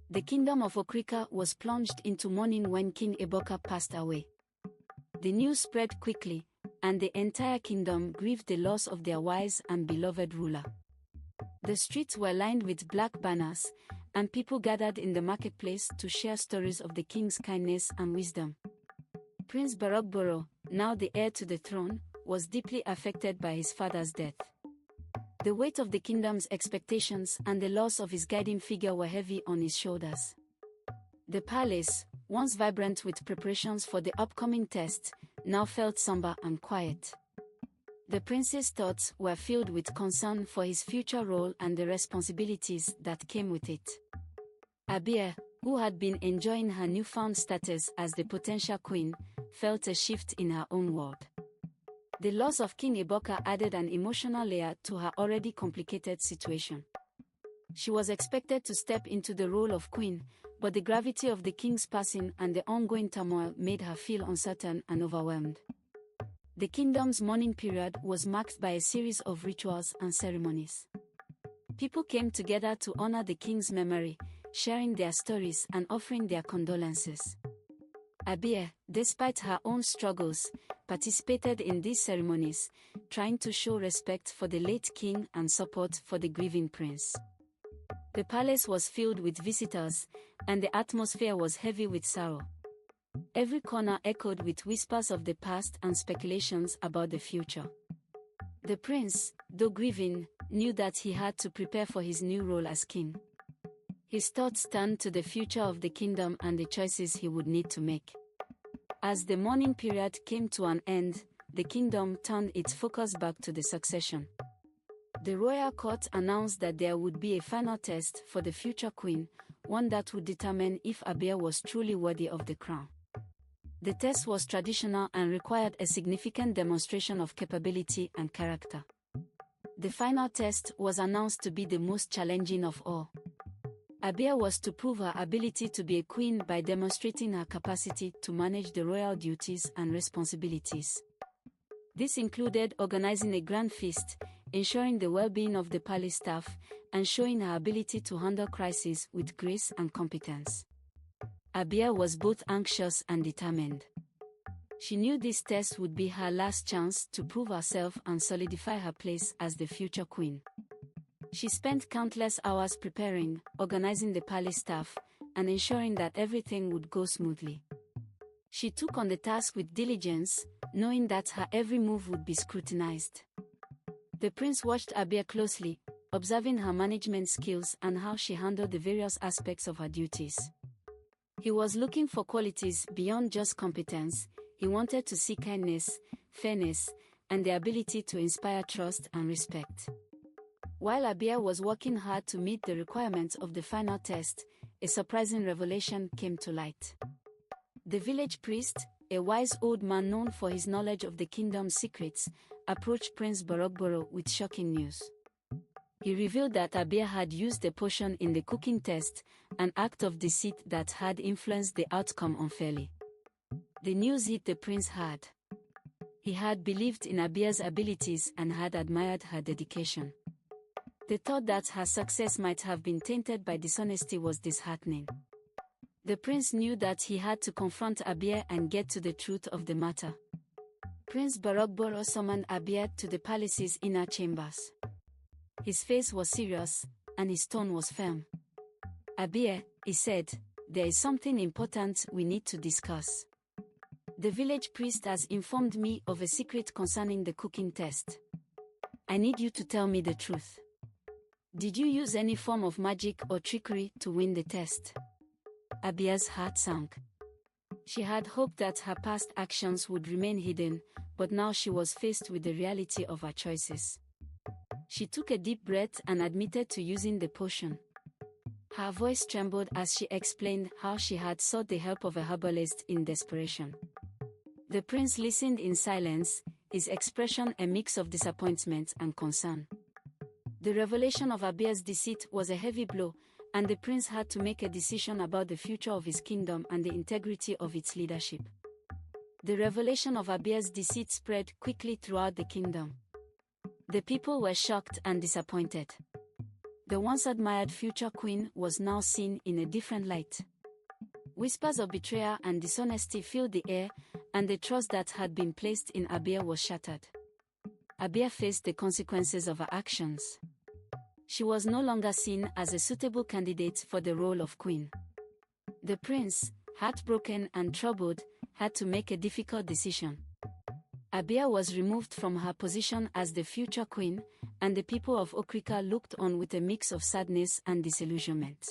The kingdom of Okrika was plunged into mourning when King Eboka passed away. The news spread quickly, and the entire kingdom grieved the loss of their wise and beloved ruler. The streets were lined with black banners, and people gathered in the marketplace to share stories of the king's kindness and wisdom. Prince Borogboro, now the heir to the throne, was deeply affected by his father's death. The weight of the kingdom's expectations and the loss of his guiding figure were heavy on his shoulders. The palace, once vibrant with preparations for the upcoming test, now felt somber and quiet. The prince's thoughts were filled with concern for his future role and the responsibilities that came with it. Abia, who had been enjoying her newfound status as the potential queen, felt a shift in her own world. The loss of King Eboka added an emotional layer to her already complicated situation. She was expected to step into the role of queen, but the gravity of the king's passing and the ongoing turmoil made her feel uncertain and overwhelmed. The kingdom's mourning period was marked by a series of rituals and ceremonies. People came together to honor the king's memory, sharing their stories and offering their condolences. Abia, despite her own struggles, participated in these ceremonies, trying to show respect for the late king and support for the grieving prince. The palace was filled with visitors, and the atmosphere was heavy with sorrow. Every corner echoed with whispers of the past and speculations about the future. The prince, though grieving, knew that he had to prepare for his new role as king. His thoughts turned to the future of the kingdom and the choices he would need to make. As the mourning period came to an end, the kingdom turned its focus back to the succession. The royal court announced that there would be a final test for the future queen, one that would determine if Abia was truly worthy of the crown. The test was traditional and required a significant demonstration of capability and character. The final test was announced to be the most challenging of all. Abia was to prove her ability to be a queen by demonstrating her capacity to manage the royal duties and responsibilities. This included organizing a grand feast, ensuring the well-being of the palace staff, and showing her ability to handle crises with grace and competence. Abia was both anxious and determined. She knew this test would be her last chance to prove herself and solidify her place as the future queen. She spent countless hours preparing, organizing the palace staff, and ensuring that everything would go smoothly. She took on the task with diligence, knowing that her every move would be scrutinized. The prince watched Abia closely, observing her management skills and how she handled the various aspects of her duties. He was looking for qualities beyond just competence. He wanted to see kindness, fairness, and the ability to inspire trust and respect. While Abia was working hard to meet the requirements of the final test, a surprising revelation came to light. The village priest, a wise old man known for his knowledge of the kingdom's secrets, approached Prince Borogboro with shocking news. He revealed that Abia had used a potion in the cooking test, an act of deceit that had influenced the outcome unfairly. The news hit the prince hard. He had believed in Abia's abilities and had admired her dedication. The thought that her success might have been tainted by dishonesty was disheartening. The prince knew that he had to confront Abia and get to the truth of the matter. Prince Borogboro summoned Abia to the palace's inner chambers. His face was serious, and his tone was firm. "Abia," he said, "there is something important we need to discuss. The village priest has informed me of a secret concerning the cooking test. I need you to tell me the truth. Did you use any form of magic or trickery to win the test?" Abia's heart sank. She had hoped that her past actions would remain hidden, but now she was faced with the reality of her choices. She took a deep breath and admitted to using the potion. Her voice trembled as she explained how she had sought the help of a herbalist in desperation. The prince listened in silence, his expression a mix of disappointment and concern. The revelation of Abia's deceit was a heavy blow, and the prince had to make a decision about the future of his kingdom and the integrity of its leadership. The revelation of Abia's deceit spread quickly throughout the kingdom. The people were shocked and disappointed. The once admired future queen was now seen in a different light. Whispers of betrayal and dishonesty filled the air, and the trust that had been placed in Abia was shattered. Abia faced the consequences of her actions. She was no longer seen as a suitable candidate for the role of queen. The prince, heartbroken and troubled, had to make a difficult decision. Abia was removed from her position as the future queen, and the people of Okrika looked on with a mix of sadness and disillusionment.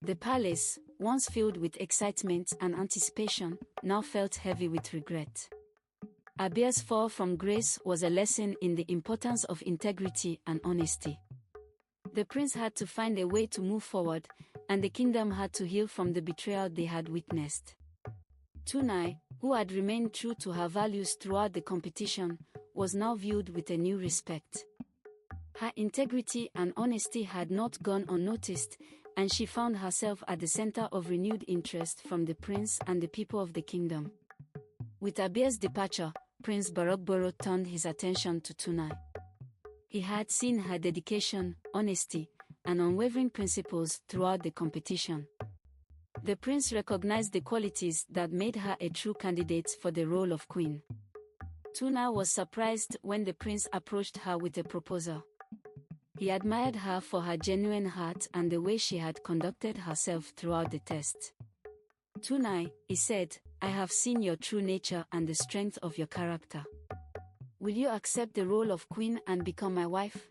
The palace, once filled with excitement and anticipation, now felt heavy with regret. Abia's fall from grace was a lesson in the importance of integrity and honesty. The prince had to find a way to move forward, and the kingdom had to heal from the betrayal they had witnessed. Tunai, who had remained true to her values throughout the competition, was now viewed with a new respect. Her integrity and honesty had not gone unnoticed, and she found herself at the center of renewed interest from the prince and the people of the kingdom. With Abia's departure, Prince Borogboro turned his attention to Tunai. He had seen her dedication, honesty, and unwavering principles throughout the competition. The prince recognized the qualities that made her a true candidate for the role of queen. Tunai was surprised when the prince approached her with a proposal. He admired her for her genuine heart and the way she had conducted herself throughout the test. Tunai, he said, I have seen your true nature and the strength of your character. Will you accept the role of queen and become my wife?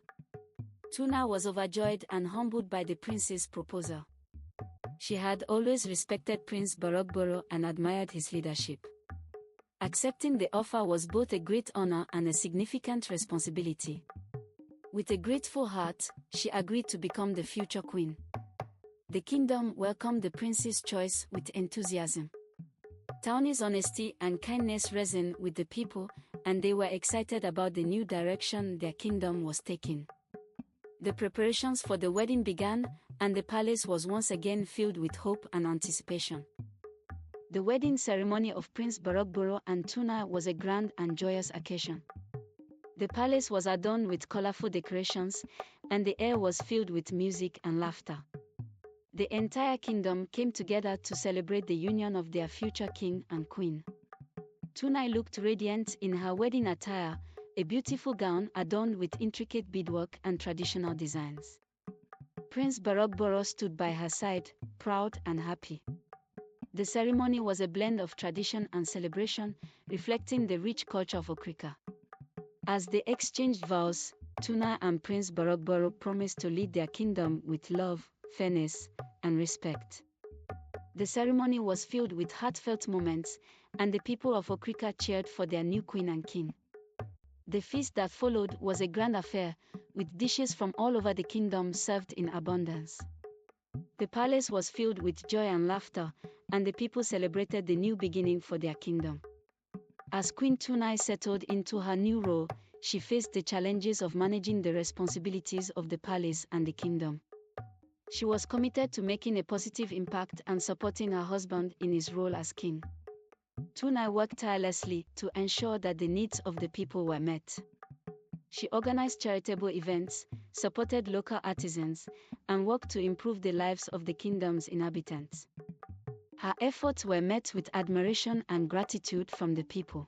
Tunai was overjoyed and humbled by the prince's proposal. She had always respected Prince Borogboro and admired his leadership. Accepting the offer was both a great honor and a significant responsibility. With a grateful heart, she agreed to become the future queen. The kingdom welcomed the prince's choice with enthusiasm. Townie's honesty and kindness resonated with the people, and they were excited about the new direction their kingdom was taking. The preparations for the wedding began, and the palace was once again filled with hope and anticipation. The wedding ceremony of Prince Borogboro and Tunai was a grand and joyous occasion. The palace was adorned with colorful decorations, and the air was filled with music and laughter. The entire kingdom came together to celebrate the union of their future king and queen. Tunai looked radiant in her wedding attire, a beautiful gown adorned with intricate beadwork and traditional designs. Prince Borogboro stood by her side, proud and happy. The ceremony was a blend of tradition and celebration, reflecting the rich culture of Okrika. As they exchanged vows, Tunai and Prince Borogboro promised to lead their kingdom with love, fairness, and respect. The ceremony was filled with heartfelt moments, and the people of Okrika cheered for their new queen and king. The feast that followed was a grand affair, with dishes from all over the kingdom served in abundance. The palace was filled with joy and laughter, and the people celebrated the new beginning for their kingdom. As Queen Tunai settled into her new role, she faced the challenges of managing the responsibilities of the palace and the kingdom. She was committed to making a positive impact and supporting her husband in his role as king. Tunai worked tirelessly to ensure that the needs of the people were met. She organized charitable events, supported local artisans, and worked to improve the lives of the kingdom's inhabitants. Her efforts were met with admiration and gratitude from the people.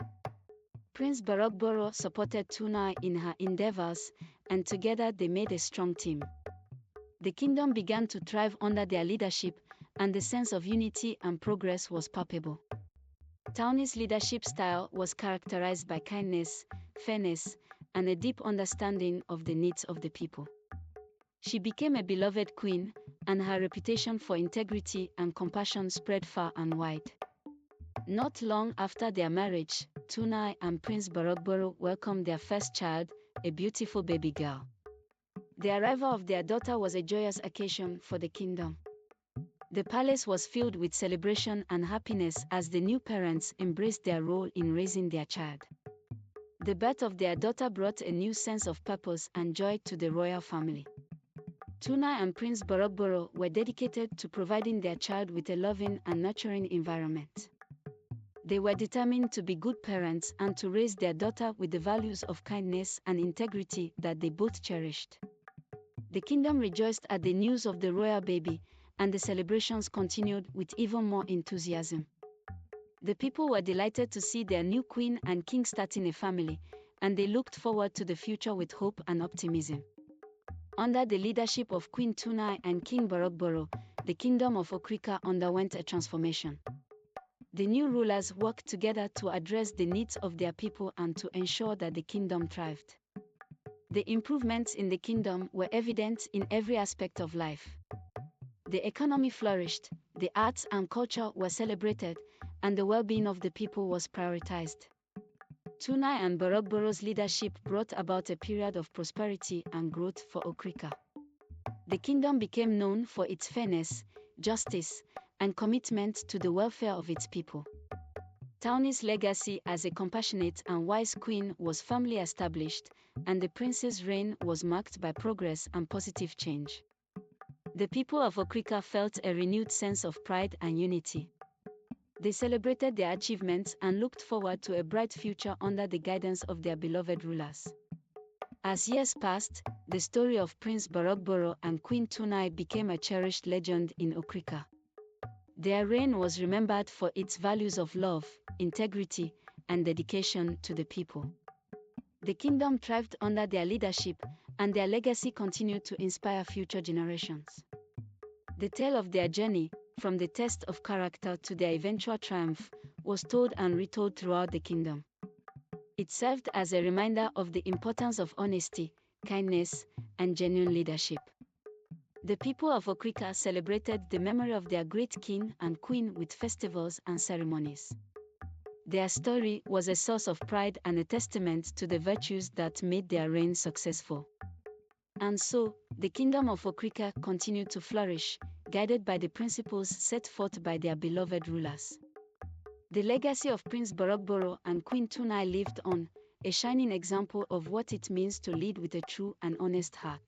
Prince Borogboro supported Tunai in her endeavors, and together they made a strong team. The kingdom began to thrive under their leadership, and the sense of unity and progress was palpable. Townie's leadership style was characterized by kindness, fairness, and a deep understanding of the needs of the people. She became a beloved queen, and her reputation for integrity and compassion spread far and wide. Not long after their marriage, Tunai and Prince Borogboro welcomed their first child, a beautiful baby girl. The arrival of their daughter was a joyous occasion for the kingdom. The palace was filled with celebration and happiness as the new parents embraced their role in raising their child. The birth of their daughter brought a new sense of purpose and joy to the royal family. Tunai and Prince Borogboro were dedicated to providing their child with a loving and nurturing environment. They were determined to be good parents and to raise their daughter with the values of kindness and integrity that they both cherished. The kingdom rejoiced at the news of the royal baby, and the celebrations continued with even more enthusiasm. The people were delighted to see their new queen and king starting a family, and they looked forward to the future with hope and optimism. Under the leadership of Queen Tunai and King Borogboro, the kingdom of Okrika underwent a transformation. The new rulers worked together to address the needs of their people and to ensure that the kingdom thrived. The improvements in the kingdom were evident in every aspect of life. The economy flourished, the arts and culture were celebrated, and the well-being of the people was prioritized. Tunai and Borogboro's leadership brought about a period of prosperity and growth for Okrika. The kingdom became known for its fairness, justice, and commitment to the welfare of its people. Tawni's legacy as a compassionate and wise queen was firmly established, and the prince's reign was marked by progress and positive change. The people of Okrika felt a renewed sense of pride and unity. They celebrated their achievements and looked forward to a bright future under the guidance of their beloved rulers. As years passed, the story of Prince Borogboro and Queen Tunai became a cherished legend in Okrika. Their reign was remembered for its values of love, integrity, and dedication to the people. The kingdom thrived under their leadership, and their legacy continued to inspire future generations. The tale of their journey, from the test of character to their eventual triumph, was told and retold throughout the kingdom. It served as a reminder of the importance of honesty, kindness, and genuine leadership. The people of Okrika celebrated the memory of their great king and queen with festivals and ceremonies. Their story was a source of pride and a testament to the virtues that made their reign successful. And so, the kingdom of Okrika continued to flourish, guided by the principles set forth by their beloved rulers. The legacy of Prince Borogboro and Queen Tunai lived on, a shining example of what it means to lead with a true and honest heart.